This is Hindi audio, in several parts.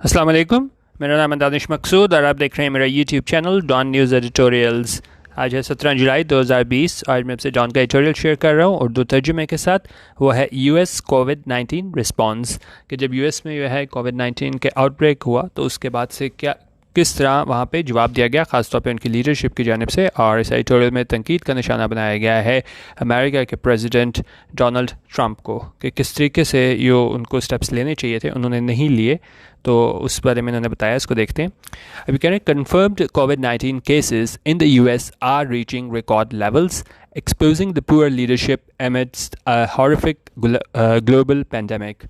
अस्सलाम वालेकुम। मेरा नाम है दानिश मकसूद और आप देख रहे हैं मेरा YouTube channel Dawn news editorials. आज है 17 जुलाई 2020। आज मैं आपसे डॉन का एडिटोरियल शेयर कर रहा हूँ उर्दू तर्जुमे के साथ। वो है यूएस कोविड-19 रिस्पॉन्स, कि जब यूएस में जो है कोविड-19 के आउटब्रेक हुआ तो उसके बाद से किस तरह वहाँ पे जवाब दिया गया, ख़ासतौर पे उनकी लीडरशिप की जानिब से। और इस एडिटोरियल में तनकीद का निशाना बनाया गया है अमेरिका के प्रेसिडेंट डोनाल्ड ट्रंप को, कि किस तरीके से यो उनको स्टेप्स लेने चाहिए थे, उन्होंने नहीं लिए। तो उस बारे में उन्होंने बताया, इसको देखते हैं। अभी कह रहे हैं कन्फर्म्ड कोविड-19 cases in the US are reaching record levels, exposing the poor leadership amidst a horrific global pandemic.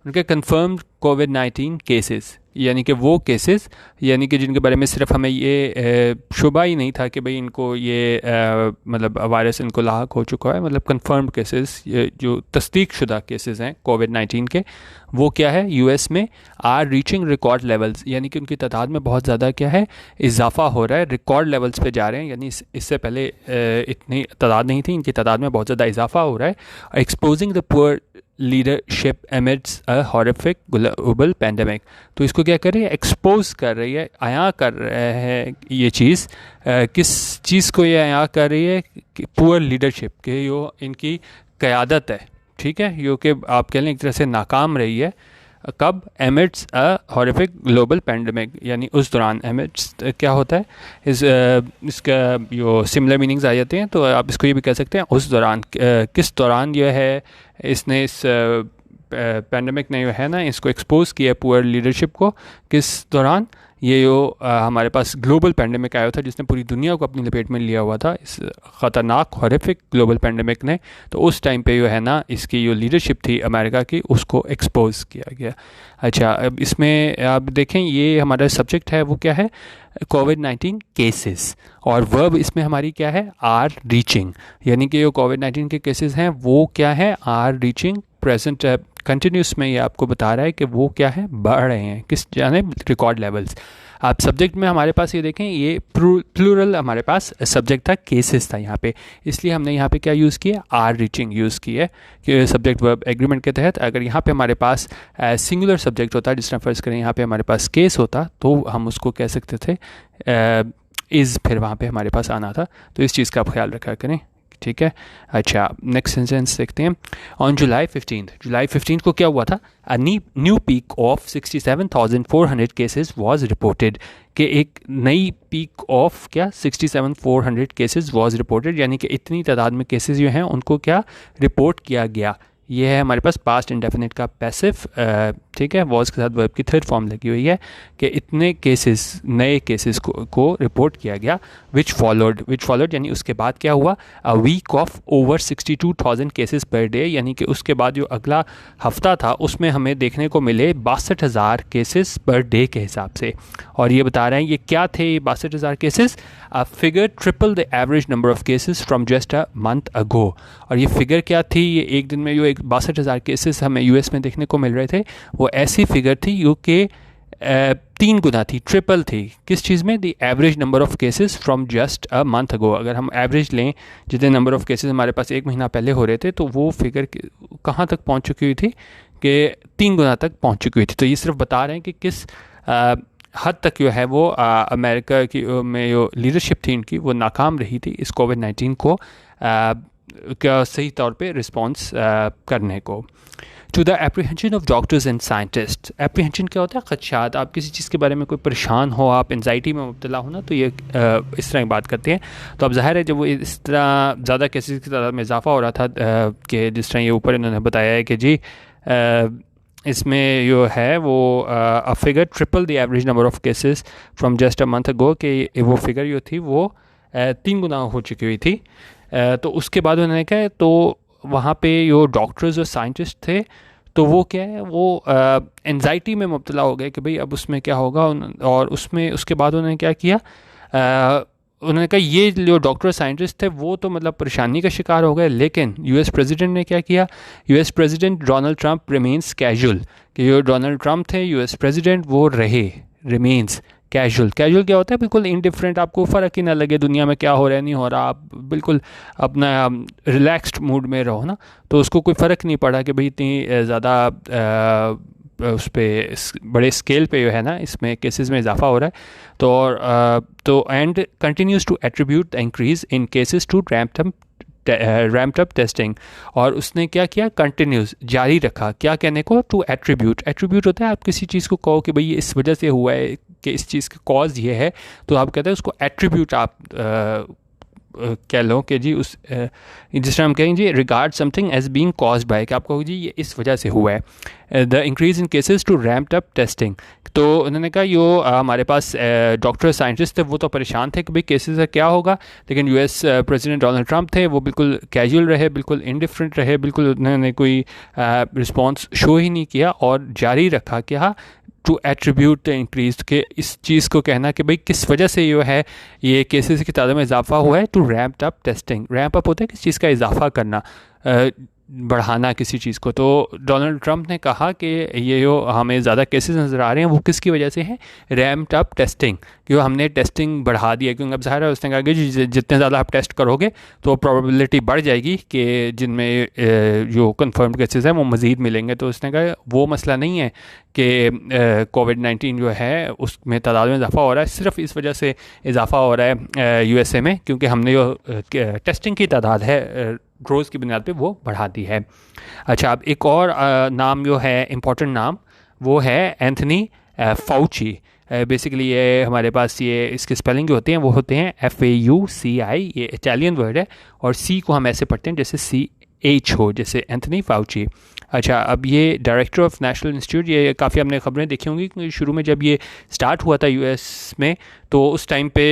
उनके कन्फर्म्ड कोविड-19 केसेस यानी कि वो केसेस, यानी कि जिनके बारे में सिर्फ हमें ये शुबा ही नहीं था कि भाई इनको ये मतलब वायरस इनको लाक हो चुका है, मतलब कन्फर्म्ड केसेस, जो तस्दीक शुदा केसेस हैं कोविड-19 के, वो क्या है यूएस में आर रीचिंग रिकॉर्ड लेवल्स, यानी कि उनकी तादाद में बहुत ज़्यादा क्या है इजाफा हो रहा है, रिकॉर्ड लेवल्स पे जा रहे हैं। यानी इससे पहले इतनी तादाद नहीं थी, इनकी तादाद में बहुत ज़्यादा इजाफा हो रहा है। Exposing the poor leadership amidst a horrific global pandemic. तो इसको क्या कर रही है, एक्सपोज कर रही है, आया कर रहा है ये चीज़। किस चीज़ को ये आया कर रही है कि पुअर लीडरशिप के यो इनकी क़यादत है, ठीक है, यो कि आप कह लें एक तरह से नाकाम रही है। कब? एमिड्स अ हॉरिफिक ग्लोबल पेंडेमिक, यानी उस दौरान। एमिड्स क्या होता है, इसका जो सिमिलर मीनिंग्स आ जाते हैं, तो आप इसको ये भी कह सकते हैं उस दौरान। किस दौरान ये है इसने इस पेंडेमिक ने जो है ना इसको एक्सपोज किया पुअर लीडरशिप को, किस दौरान? ये जो हमारे पास ग्लोबल पेंडेमिक आया था जिसने पूरी दुनिया को अपनी लपेट में लिया हुआ था, इस ख़तरनाक हॉरिफिक ग्लोबल पेंडेमिक ने। तो उस टाइम पे जो है ना इसकी जो लीडरशिप थी अमेरिका की, उसको एक्सपोज किया गया। अच्छा, अब इसमें आप देखें ये हमारा सब्जेक्ट है वो क्या है, कोविड-19 केसेस, और वर्ब इसमें हमारी क्या है, आर रीचिंग, यानी कि जो कोविड-19 के केसेस हैं वो क्या है, आर रीचिंग। प्रेजेंट कंटिन्यूस में ये आपको बता रहा है कि वो क्या है, बढ़ रहे हैं, किस जाने रिकॉर्ड लेवल्स। आप सब्जेक्ट में हमारे पास ये देखें, ये प्लूरल हमारे पास सब्जेक्ट था, केसेस था यहाँ पे, इसलिए हमने यहाँ पे क्या यूज़ किया, आर रीचिंग यूज़ किया है कि सब्जेक्ट वर्ब एग्रीमेंट के तहत। अगर यहाँ पे हमारे पास सिंगुलर सब्जेक्ट होता, जिस तरह फ़र्ज़ करें यहाँ पे हमारे पास केस होता, तो हम उसको कह सकते थे इज़, फिर वहाँ पे हमारे पास आना था। तो इस चीज़ का आप ख्याल रखा करें, ठीक है। अच्छा, नेक्स्ट सेंटेंस देखते हैं। ऑन जुलाई 15 को क्या हुआ था, a new peak of 67,400 cases was reported, कि एक नई पीक ऑफ क्या 67,400 केसेस वाज रिपोर्टेड, यानी कि इतनी तादाद में केसेस जो हैं उनको क्या रिपोर्ट किया गया। ये है हमारे पास पास्ट इंडेफिनिट का पैसिव, ठीक है, वॉज के साथ वर्ब की थर्ड फॉर्म लगी हुई है, कि इतने केसेस, नए केसेस को रिपोर्ट किया गया। विच फॉलोड यानी उसके बाद क्या हुआ, a week of over 62,000 cases per day, यानी कि उसके बाद जो अगला हफ्ता था उसमें हमें देखने को मिले 62,000 केसेस पर डे के हिसाब से। और ये बता रहे हैं ये क्या थे, ये 62,000 cases, a figure triple the average number of cases from just a month ago. और ये फिगर क्या थी, ये एक दिन में जो 62,000 केसेस हमें यूएस में देखने को मिल रहे थे, वो ऐसी फिगर थी जो कि 3 गुना थी, ट्रिपल थी। किस चीज़ में? The average number of cases from just a month ago. अगर हम एवरेज लें जितने नंबर ऑफ केसेस हमारे पास एक महीना पहले हो रहे थे, तो वो फिगर कहाँ तक पहुँच चुकी हुई थी, कि 3 गुना तक पहुँच चुकी हुई थी। तो ये सिर्फ बता रहे हैं कि किस हद तक जो है वो अमेरिका की में जो लीडरशिप थी इनकी, वो नाकाम रही थी इस कोविड-19 को क्या सही तौर पे रिस्पॉन्स करने को। To the apprehension of doctors and scientist. Apprehension क्या होता है, खदशात। आप किसी चीज़ के बारे में कोई परेशान हो, आप एनजाइटी में मुब्तला हो ना, तो ये इस तरह की बात करते हैं। तो अब ज़ाहिर है जब वो इस तरह ज़्यादा केसेस की तादाद में इजाफा हो रहा था, कि जिस तरह ये ऊपर इन्होंने बताया है कि जी इसमें जो है वो a figure triple the average number of cases from just a month ago, कि वो फिगर जो थी वो 3 गुना हो चुकी हुई थी। तो उसके बाद उन्होंने कहा, तो वहाँ पे जो डॉक्टर्स और साइंटिस्ट थे, तो वो क्या है, वो एनजाइटी में मुब्तला हो गए कि भाई अब उसमें क्या होगा। और उसमें उसके बाद उन्होंने क्या किया, उन्होंने कहा ये जो डॉक्टर साइंटिस्ट थे वो तो मतलब परेशानी का शिकार हो गए, लेकिन यूएस प्रेसिडेंट ने क्या किया, US president Donald Trump remains casual, कि जो डोनाल्ड ट्रंप थे यूएस प्रेसिडेंट, वो रहे रिमेंस कैजुअल। कैजुअल क्या होता है, बिल्कुल इनडिफरेंट, आपको फ़र्क ही ना लगे दुनिया में क्या हो रहा है नहीं हो रहा, आप बिल्कुल अपना रिलैक्स्ड मूड में रहो ना। तो उसको कोई फ़र्क नहीं पड़ा कि भाई इतनी ज़्यादा उस पर बड़े स्केल पे जो है ना इसमें केसेस में इजाफा हो रहा है। तो and continues to attribute the increase in cases to ramped up testing. और उसने क्या किया, कंटिन्यूस जारी रखा, क्या कहने को, टू एट्रीब्यूट होता है आप किसी चीज़ को कहो कि भाई ये इस वजह से हुआ है कि इस चीज़ का कॉज ये है, तो आप कहते हैं उसको एट्रीब्यूट आप कह लो कि जी उस जिस तरह हम कहेंगे जी regard something as being caused by, कि आप कहो जी ये इस वजह से हुआ है। The increase in cases to ramped up testing, तो उन्होंने कहा यो हमारे पास डॉक्टर साइंटिस्ट थे वो तो परेशान थे कि भाई केसेस का क्या होगा, लेकिन यूएस प्रेसिडेंट डोनाल्ड ट्रंप थे वो बिल्कुल कैजुअल रहे, बिल्कुल इंडिफरेंट रहे, बिल्कुल उन्होंने कोई रिस्पॉन्स शो ही नहीं किया और जारी रखा क्या, टू एट्रीब्यूट द इंक्रीज, के इस चीज़ को कहना कि भाई किस वजह से ये है ये केसेस की तादाद में इजाफा हुआ है, to ramp up testing. Ramp up होता है किस चीज़ का इजाफा करना, बढ़ाना किसी चीज़ को। तो डोनाल्ड ट्रंप ने कहा कि ये जो हमें ज़्यादा केसेस नज़र आ रहे हैं वो किसकी वजह से है, रैम्प्ड अप टेस्टिंग, क्योंकि हमने टेस्टिंग बढ़ा दी है। क्योंकि अब ज़ाहिर है उसने कहा कि जितने ज़्यादा आप टेस्ट करोगे तो प्रोबेबिलिटी बढ़ जाएगी कि जिनमें जो कंफर्म्ड केसेस हैं वो मज़ीद मिलेंगे। तो उसने कहा वो मसला नहीं है कि कोविड-19 जो है उसमें तादाद में इजाफा हो रहा है, सिर्फ इस वजह से इजाफा हो रहा है यूएसए में क्योंकि हमने जो टेस्टिंग की तादाद है रोज़ की बुनियाद पे वो बढ़ा दी है। अच्छा, अब एक और नाम जो है इम्पोर्टेंट नाम वो है एंथनी फाउची। बेसिकली ये हमारे पास ये इसके स्पेलिंग जो होते हैं वो होते हैं FAUCI, ये इटालियन वर्ड है, और सी को हम ऐसे पढ़ते हैं जैसे CH हो, जैसे एंथनी फाउची। अच्छा, अब ये डायरेक्टर ऑफ नेशनल इंस्टीट्यूट, ये काफ़ी हमने खबरें देखी होंगी कि शुरू में जब ये स्टार्ट हुआ था यूएस में तो उस टाइम पे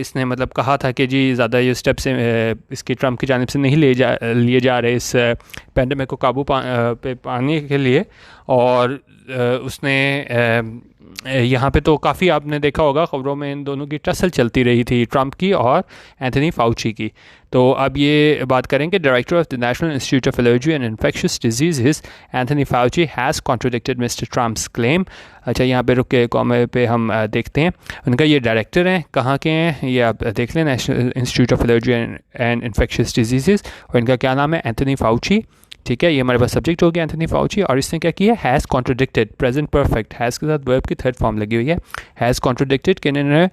इसने मतलब कहा था कि जी ज़्यादा ये स्टेप्स इसके ट्रंप की जानिब से नहीं लिए जा रहे इस पैंडेमिक को काबू पे पाने के लिए। और उसने यहाँ पे तो काफ़ी आपने देखा होगा खबरों में इन दोनों की टसल चलती रही थी, ट्रंप की और एंथनी फाउची की। तो अब ये बात करें कि director of the National Institute of Allergy and Infectious Disease Anthony Fauci has contradicted Mr Trump's claim. अच्छा, यहाँ पे रुक के कॉमे पे हम देखते हैं, उनका ये डायरेक्टर हैं, कहाँ के हैं ये आप देख लें, national Institute of Allergy and Infectious disease, और इनका क्या नाम है, एंथनी फाउची। ठीक है, ये हमारे पास सब्जेक्ट हो गया एंथनी फाउची। और इसने क्या किया, has contradicted, present perfect, has के साथ वर्ब की थर्ड फॉर्म लगी हुई है, हैज़ कॉन्ट्रोडिक्टेड, कि इन्होंने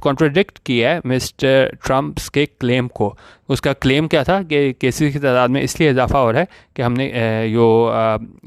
कॉन्ट्रोडिक्ट किया है मिस्टर ट्रंप्स के क्लेम को। उसका क्लेम क्या था कि केसेस की तादाद में इसलिए इजाफा हो रहा है कि हमने जो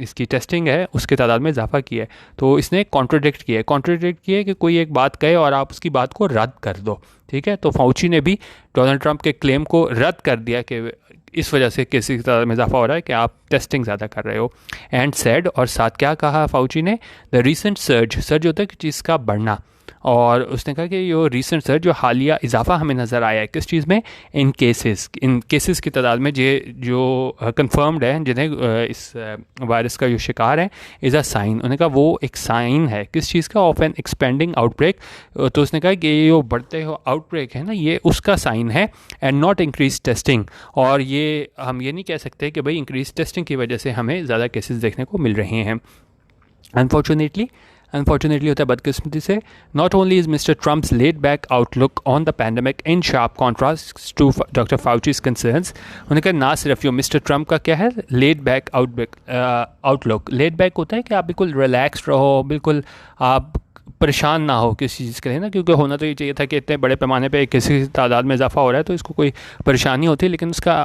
इसकी टेस्टिंग है उसकी तादाद में इजाफा किया है। तो इसने कॉन्ट्रोडिक्ट किया है कि कोई एक बात कहे और आप उसकी बात को रद्द कर दो। ठीक है, तो फाउची ने भी डोनाल्ड ट्रंप के क्लेम को रद्द कर दिया कि इस वजह से केसेस की तादाद में इजाफा हो रहा है कि आप टेस्टिंग ज़्यादा कर रहे हो। एंड सेड, और साथ क्या कहा फाउची ने, द रीसेंट सर्ज होता है कि चीज़ का बढ़ना, और उसने कहा कि ये रीसेंट सर्ज जो हालिया इजाफा हमें नज़र आया है किस चीज़ में, इन केसेस की तादाद में जो कंफर्म्ड है जिन्हें इस वायरस का जो शिकार है, इज़ अ साइन। उन्होंने कहा वो एक साइन है किस चीज़ का, ऑफ एन एक्सपेंडिंग आउटब्रेक। तो उसने कहा कि ये जो बढ़ते हो आउटब्रेक है ना, ये उसका साइन है, एंड नॉट इंक्रीज टेस्टिंग। और ये हम ये नहीं कह सकते कि भाई इंक्रीज टेस्टिंग की वजह से हमें ज़्यादा केसेस देखने को मिल रहे हैं। अनफॉर्चुनेटली होता है बदकिस्मती से, not only is Mr Trump's laid back outlook on the pandemic in sharp contrast to doctor Fauci's concerns. उन्होंने कहा ना सिर्फ जो मिस्टर ट्रम्प का क्या है lead back outlook, laid back होता है कि आप बिल्कुल रिलैक्स रहो, बिल्कुल आप परेशान ना हो किसी चीज़ के लिए ना, क्योंकि होना तो ये चाहिए था कि इतने बड़े पैमाने पे किसी तादाद में इजाफा हो रहा है तो इसको कोई परेशानी होती है, लेकिन उसका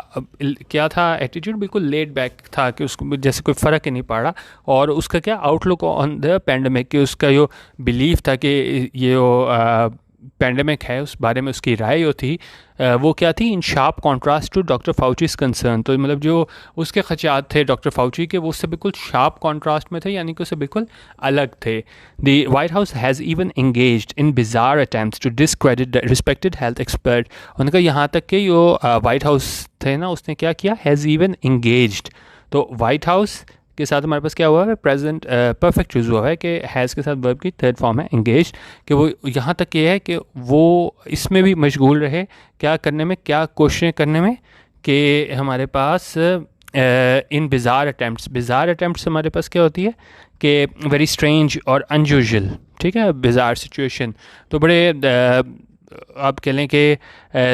क्या था एटीट्यूड, बिल्कुल लेड बैक था कि उसको जैसे कोई फ़र्क ही नहीं पड़ा। और उसका क्या आउटलुक ऑन द पैंडेमिक, कि उसका जो बिलीफ था कि ये जो पैंडेमिक है उस बारे में उसकी राय जो थी वो क्या थी, in sharp contrast to doctor Fauci's concern. तो मतलब जो उसके खदशात थे डॉक्टर फाउची के वो उससे बिल्कुल शार्प कॉन्ट्रास्ट में थे, यानी कि उससे बिल्कुल अलग थे। The White House has even engaged in bizarre attempts to discredit the respected health expert. उनका यहाँ तक कि जो वाइट हाउस थे ना उसने क्या किया, हैज़ इवन एंगेज्ड। तो वाइट हाउस के साथ हमारे पास क्या हुआ है, प्रेजेंट परफेक्ट यूज़ हुआ है कि हैज़ के साथ वर्ब की थर्ड फॉर्म है एंगेज, कि वो यहाँ तक ये है कि वो इसमें भी मशगूल रहे क्या करने में, क्या कोशिशें करने में, कि हमारे पास इन बिज़ार अटैम्प्ट्स हमारे पास क्या होती है कि वेरी स्ट्रेंज और अनयूजुअल। ठीक है, बिज़ार सिचुएशन, तो बड़े आप कह लें कि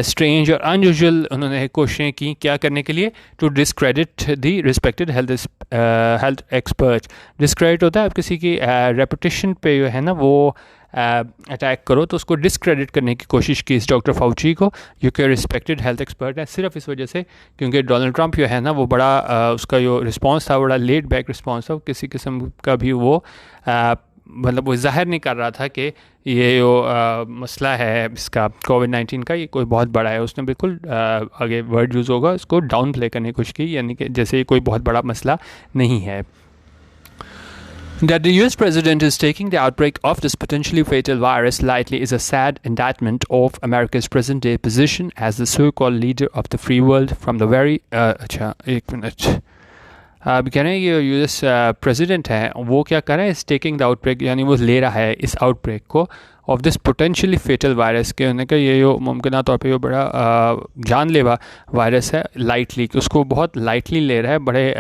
स्ट्रेंज और अनयूजुअल उन्होंने कोशिशें की क्या करने के लिए, to discredit the respected health expert. Discredit होता है आप किसी की रेपुटेशन पे जो है ना वो अटैक करो, तो उसको डिस्क्रेडिट करने की कोशिश की इस डॉक्टर फाउची को, जो कि रिस्पेक्टेड हेल्थ एक्सपर्ट है, सिर्फ इस वजह से क्योंकि डोनाल्ड ट्रंप जो है ना वो बड़ा उसका जो रिस्पांस था बड़ा लेट बैक रिस्पांस था, किसी किस्म का भी वो मतलब वो जाहिर नहीं कर रहा था कि ये जो मसला है इसका कोविड-19 का ये कोई बहुत बड़ा है। उसने बिल्कुल आगे वर्ड यूज़ होगा इसको डाउन प्ले करने की कोशिश की, यानी कि जैसे ये कोई बहुत बड़ा मसला नहीं है। That the US president is taking the outbreak of this potentially fatal virus lightly is a sad indictment of America's present-day position as the so-called leader of the free world from the very अच्छा एक मिनट अब कह रहे हैं ये यूएस प्रेसिडेंट है वो क्या कर रहा है, इस टेकिंग द आउटब्रेक यानी वो ले रहा है इस आउटब्रेक को of this potentially fatal virus के होने का, ये जो मुमकिन तौर पे ये बड़ा जानलेवा वायरस है लाइटली, उसको बहुत लाइटली ले रहा है, बड़े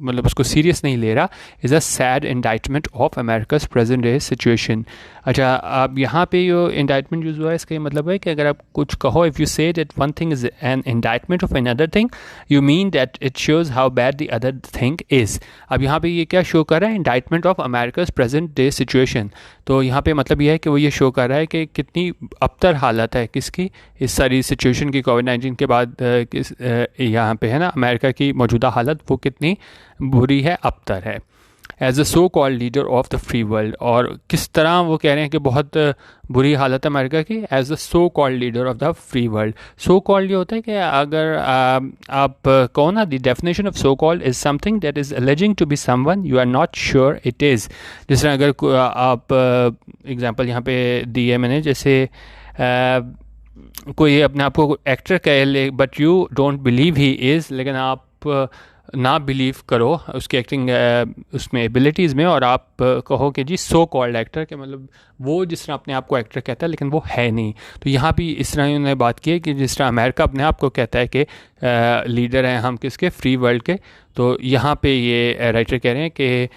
मतलब उसको सीरियस नहीं ले रहा, is a sad indictment of America's present day situation. अच्छा अब यहाँ पे जो इंडाइटमेंट यूज़ हुआ है इसका मतलब है कि अगर आप कुछ कहो, if you say that one thing is an indictment of another thing you mean that it shows how bad the other thing is. अब यहाँ पे ये क्या शो कर रहा है, indictment of America's present day situation. तो यहाँ पे मतलब ये है कि वो ये शो कर रहा है कि कितनी अबतर हालत है किसकी, इस सारी सिचुएशन की कोविड-19 के बाद किस यहाँ पे है ना अमेरिका की मौजूदा हालत वो कितनी बुरी है, अबतर है as a so called leader of the free world. और किस तरह वो कह रहे हैं कि बहुत बुरी हालत है अमेरिका की as the so called leader of the free world. So called ये होता है कि अगर आप कहो ना, the definition of so called is something that is alleging to be someone you are not sure it is. जिस तरह अगर आप एग्जांपल यहाँ पे दी है मैंने, जैसे कोई अपने आप को एक्टर कह ले but you don't believe he is, लेकिन आप ना बिलीव करो उसकी एक्टिंग उसमें एबिलिटीज़ में, और आप कहो कि जी सो कॉल्ड एक्टर के मतलब वो जिस तरह अपने आप को एक्टर कहता है लेकिन वो है नहीं। तो यहाँ भी इस तरह उन्होंने बात की है कि जिस तरह अमेरिका अपने आप को कहता है कि लीडर हैं हम किसके, फ्री वर्ल्ड के, तो यहाँ पे ये राइटर कह रहे हैं कि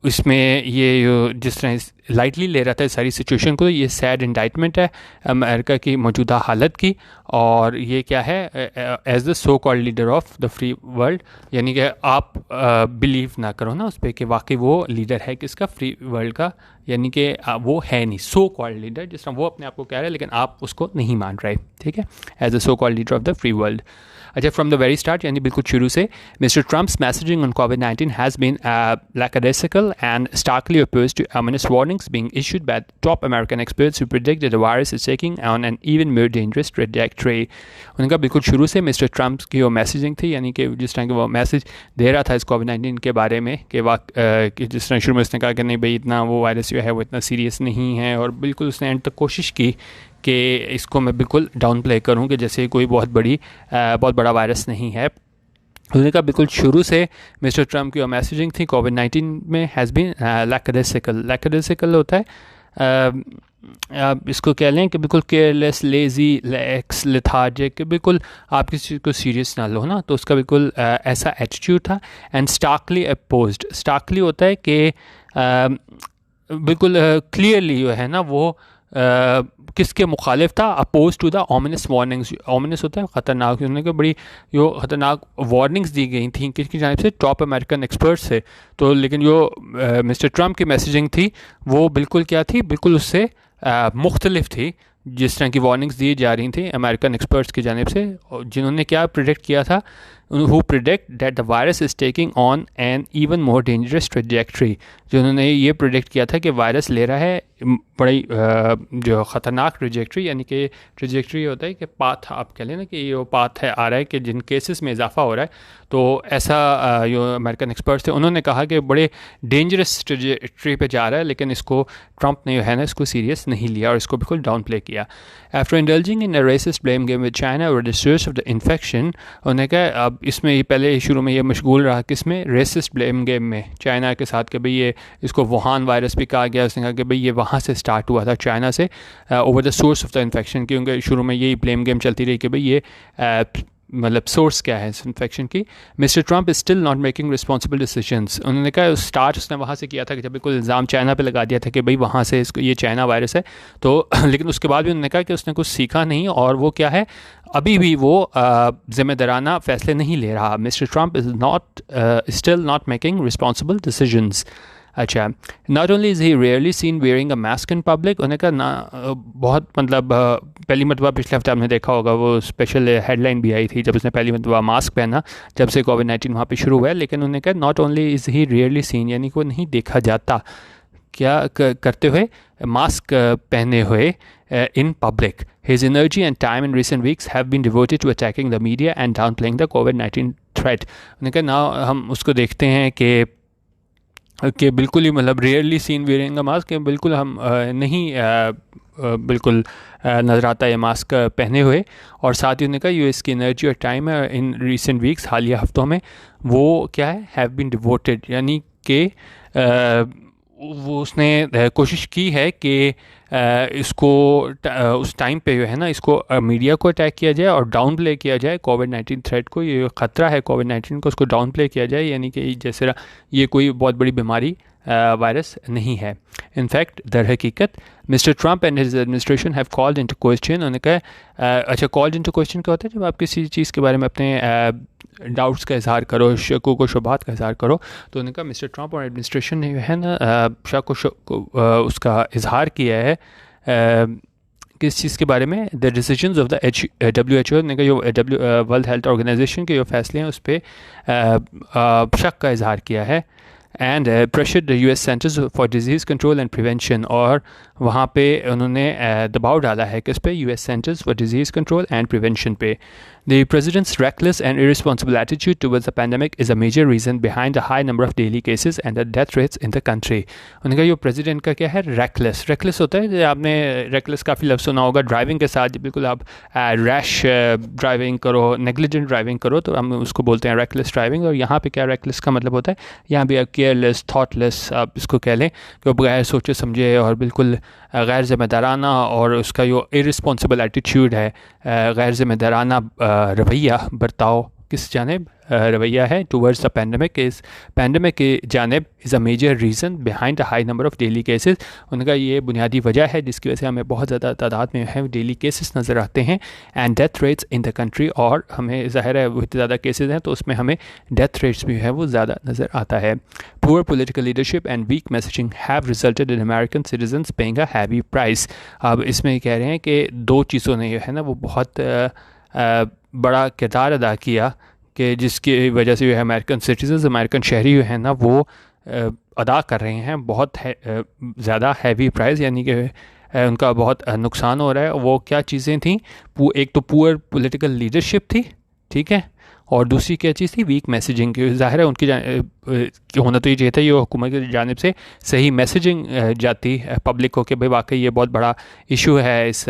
इसमें ये जिस तरह लाइटली ले रहा था सारी सिचुएशन को, ये सैड इंडाइटमेंट है अमेरिका की मौजूदा हालत की, और ये क्या है as the so called leader of the free world, यानी कि आप बिलीव ना करो ना उस पर कि वाकई वो लीडर है किसका, फ्री वर्ल्ड का, यानी कि वो है नहीं सो कॉल्ड लीडर, जिस तरह वो अपने आप को कह रहे हैं लेकिन आप उसको नहीं मान रहे, ठीक है, as the so called leader of the free world. अच्छा, फ्रॉम द वेरी स्टार्ट यानी बिल्कुल शुरू से मिस्टर ट्रम्प्स मैसेजिंग ऑन कोविड-19 has been lackadaisical and starkly opposed to ominous warnings being issued by top American experts who predict that the virus is taking on an even more dangerous trajectory। उनका बिल्कुल शुरू से मिस्टर ट्रम्प की वो मैसेजिंग थी, यानी कि जिस तरह के वो मैसेज दे रहा था इस कोविड-19 के बारे में कि जिस तरह शुरू में उसने कहा कि नहीं भाई इतना वो वायरस जो है वो इतना सीरियस नहीं है, और बिल्कुल उसने एंड तक कोशिश की कि इसको मैं बिल्कुल डाउन प्ले करूँ कि जैसे कोई बहुत बड़ा वायरस नहीं है। उन्होंने कहा बिल्कुल शुरू से मिस्टर ट्रम्प की मैसेजिंग थी कोविड-19 में हैज़ बीन लैकडेसिकल होता है आप इसको कह लें कि बिल्कुल केयरलेस, लेज़ी, लैक्स, लेथार्जिक, बिल्कुल आप किसी चीज़ को सीरियस ना लो ना, तो उसका बिल्कुल ऐसा एटीट्यूड था। एंड स्टार्कली अपोज्ड, स्टार्कली होता है कि बिल्कुल क्लियरली जो है ना वो किसके मुखालिफ था, oppose to the ominous warnings. Ominous होता है ख़तरनाक, उन्होंने को बड़ी जो ख़तरनाक वार्निंग्स दी गई थी किसकी जानिब से, टॉप अमेरिकन एक्सपर्ट से। तो लेकिन जो मिस्टर ट्रम्प की मैसेजिंग थी वो बिल्कुल क्या थी, बिल्कुल उससे मुख्तलिफ थी। जिस तरह की वार्निंग्स दी जा रही थी अमेरिकन एक्सपर्ट्स की जानिब से, जिन्होंने क्या प्रिडिक्ट किया था, who predict that the virus is taking on an even more dangerous trajectory। जिन्होंने ये प्रिडिक्ट किया था कि वायरस ले रहा है बड़ी जो ख़तरनाक ट्रजेक्ट्री, यानी कि ट्रजेक्ट्री होता है कि पाथ आप कह लें ना कि ये पाथ है आ रहा है कि जिन केसेस में इजाफा हो रहा है, तो ऐसा जो अमेरिकन एक्सपर्ट्स थे उन्होंने कहा कि बड़े डेंजरस ट्रजेक्ट्री पे जा रहा है, लेकिन इसको ट्रंप ने जो है ना इसको सीरियस नहीं लिया और इसको बिल्कुल डाउन प्ले किया। After indulging in a racist blame game with China और the source of the infection, उन्होंने कहा अब इसमें ये पहले शुरू में ये मशगूल रहा किसमें, रेसिस्ट ब्लेम गेम में चाइना के साथ कि भाई ये इसको वुहान वायरस भी कहा गया, उसने कहा कि भाई ये वहाँ से स्टार्ट हुआ था चाइना से over the source of the infection, क्योंकि शुरू में यही ब्लेम गेम चलती रही कि भाई ये मतलब सोर्स क्या है इस इन्फेक्शन की। Mister Trump is still not making responsible decisions. उन्होंने कहा स्टार्ट उसने वहाँ से किया था कि जब बिल्कुल इल्ज़ाम चाइना पे लगा दिया था कि भाई वहाँ से इसको ये चाइना वायरस है, तो लेकिन उसके बाद भी उन्होंने कहा कि उसने कुछ सीखा नहीं, और वो क्या है, अभी भी वो जिम्मेदाराना फैसले नहीं ले रहा। Mr Trump is not still not making responsible decisions. अच्छा, not only is he rarely seen wearing a mask in public. उन्होंने कहा ना बहुत मतलब पहली मरतबा पिछले हफ्ते आपने देखा होगा वो स्पेशल हेडलाइन भी आई थी जब उसने पहली मरतबा मास्क पहना जब से कोविड-19 वहाँ पे शुरू हुआ है। लेकिन उन्होंने कहा not only is he rarely scene, यानी कि वो नहीं देखा जाता क्या करते हुए, मास्क पहने हुए in public. His energy and time in recent weeks have been devoted to attacking the media and downplaying the कोविड-19 थ्रेट। उन्होंने कहा ना हम उसको देखते हैं कि बिल्कुल ही मतलब rarely seen wearing a mask, बिल्कुल हम नहीं बिल्कुल नज़र आता है मास्क पहने हुए। और साथ ही उन्होंने कहा यूएस की एनर्जी और टाइम इन रिसेंट वीक्स, हालिया हफ्तों में, वो क्या है, हैव बीन डिवोटेड, यानी कि वो उसने कोशिश की है कि इसको उस टाइम पे जो है ना इसको मीडिया को अटैक किया जाए और डाउन प्ले किया जाए कोविड-19 थ्रेट को, ये ख़तरा है कोविड-19 को, उसको डाउन प्ले किया जाए, यानी कि जैसे ये कोई बहुत बड़ी बीमारी वायरस नहीं है। इनफैक्ट दर हकीकत mister Trump and his administration have called into question. उन्होंने कहा अच्छा, कॉल्ड इनटू क्वेश्चन क्या होता है, जब आप किसी चीज़ के बारे में अपने डाउट्स का इजहार करो, शकों को शुबात का इजहार करो, तो उन्होंने कहा मिस्टर ट्रंप और एडमिनिस्ट्रेशन ने जो है ना शक उसका इजहार किया है किस चीज़ के बारे में, the decisions of the WHO ने कहा, जो वर्ल्ड हेल्थ ऑर्गेनाइजेशन के जो फैसले हैं उस पर शक का इजहार किया है। And pressure the US centres for disease control and prevention, और वहाँ पे उन्होंने दबाव डाला है किस पे, US centres for disease control and prevention पे। The president's reckless and irresponsible attitude towards the pandemic is a major reason behind the high number of daily cases and the death rates in the country. उन्होंने कहा ये प्रेसिडेंट का क्या है, reckless होता है, आपने reckless काफ़ी लफ्ज़ सुना होगा ड्राइविंग के साथ, बिल्कुल आप रैश ड्राइविंग करो, नेग्लिजेंट ड्राइविंग करो तो हम उसको बोलते हैं reckless ड्राइविंग। और यहाँ पे क्या reckless का मतलब होता है, यहाँ भी केयरलेस, थॉटलेस आप इसको कह लें, कि बगैर सोचे समझे और बिल्कुल गैर ज़िम्मेदाराना, और उसका जो इररिस्पॉन्सिबल एटीट्यूड है, गैर ज़िम्मेदाराना रवैया बर्ताव किस जानिब रवैया है टूवर्ड्स द पैंडमिक, इस पैंडमिक के जानिब is a major reason behind the high number of daily cases. उनका ये बुनियादी वजह है जिसकी वजह से हमें बहुत ज़्यादा तादाद में है डेली केसेस नज़र आते हैं, and death rates in the country, और हमें ज़ाहिर है इतने ज़्यादा केसेस हैं तो उसमें हमें डेथ रेट्स भी है वो ज़्यादा नज़र आता है। Poor political leadership and weak messaging have resulted in American citizens paying a heavy price. अब इसमें कह रहे हैं कि दो चीज़ों ने है ना वो बहुत बड़ा किरदार अदा किया कि जिसकी वजह से जो है अमेरिकन सिटीजन्स, अमेरिकन शहरी जो है ना वो अदा कर रहे हैं बहुत ज़्यादा हैवी प्राइस, यानी कि उनका बहुत नुकसान हो रहा है। वो क्या चीज़ें थी, एक तो पुअर पॉलिटिकल लीडरशिप थी, ठीक है, और दूसरी क्या चीज़ थी, वीक मैसेजिंग की। ज़ाहिर है उनकी होना तो ये चाहिए था ये हुकूमत की जानिब से सही मैसेजिंग जाती पब्लिक को कि भाई वाकई ये बहुत बड़ा इशू है इस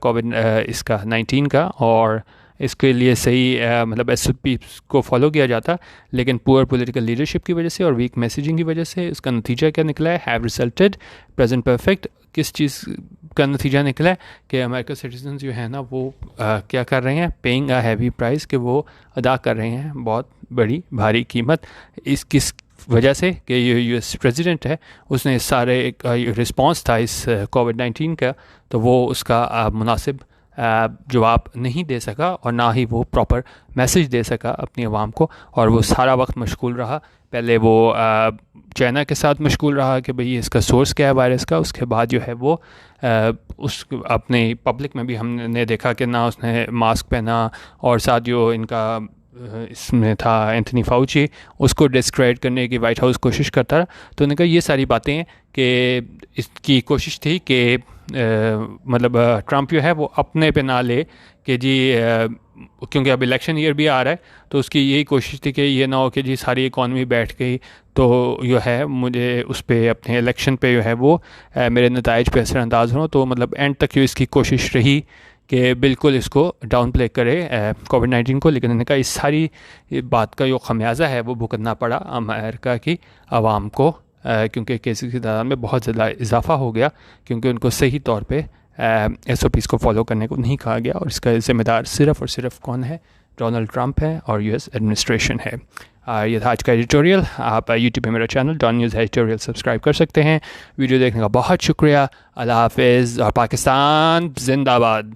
कोविड इसका 19 का, और इसके लिए सही मतलब SOP को फॉलो किया जाता। लेकिन पुअर पॉलिटिकल लीडरशिप की वजह से और वीक मैसेजिंग की वजह से इसका नतीजा क्या निकला है, हैव रिजल्टेड प्रेजेंट परफेक्ट। किस चीज़ का नतीजा निकला है कि अमेरिकन सिटीजन जो है ना वो क्या कर रहे हैं, पेइंग अ हैवी प्राइस, कि वो अदा कर रहे हैं बहुत बड़ी भारी कीमत। इस किस वजह से कि ये US प्रेसिडेंट है, उसने सारे एक रिस्पांस था इस कोविड-19 का, तो वो उसका मुनासिब जवाब नहीं दे सका और ना ही वो प्रॉपर मैसेज दे सका अपनी आवाम को, और वो सारा वक्त मशगूल रहा। पहले वो चाइना के साथ मशगूल रहा कि भाई इसका सोर्स क्या है वायरस का, उसके बाद जो है वो उस अपने पब्लिक में भी हमने देखा कि ना उसने मास्क पहना, और साथ जो इनका इसमें था एंथनी फाउची, उसको डिस्क्रेडिट करने की वाइट हाउस कोशिश करता रहा। तो उन्होंने कहा ये सारी बातें हैं कि इसकी कोशिश थी कि मतलब ट्रंप जो है वो अपने पे ना ले कि जी क्योंकि अब इलेक्शन ईयर भी आ रहा है, तो उसकी यही कोशिश थी कि ये ना हो कि जी सारी इकॉनमी बैठ गई तो जो है मुझे उस पर अपने इलेक्शन पे जो है वो मेरे नताइज पे असरअंदाज हों। तो मतलब एंड तक जो इसकी कोशिश रही कि बिल्कुल इसको डाउन प्ले करे कोविड-19 को, लेकिन उन्होंने कहा इस सारी बात का जो खमियाजा है वो भुगतना पड़ा अमेरिका की आवाम को, क्योंकि केसेस की तादाद में बहुत ज़्यादा इजाफा हो गया, क्योंकि उनको सही तौर पे SOPs को फॉलो करने को नहीं कहा गया। और इसका ज़िम्मेदार सिर्फ़ और सिर्फ कौन है, डोनाल्ड ट्रंप है और यूएस एडमिनिस्ट्रेशन है। ये था आज का एडिटोरियल। आप यूट्यूब पे मेरा channel Dawn news editorial subscribe कर सकते हैं। वीडियो देखने का बहुत शुक्रिया। अल्लाह हाफिज़ और पाकिस्तान जिंदाबाद।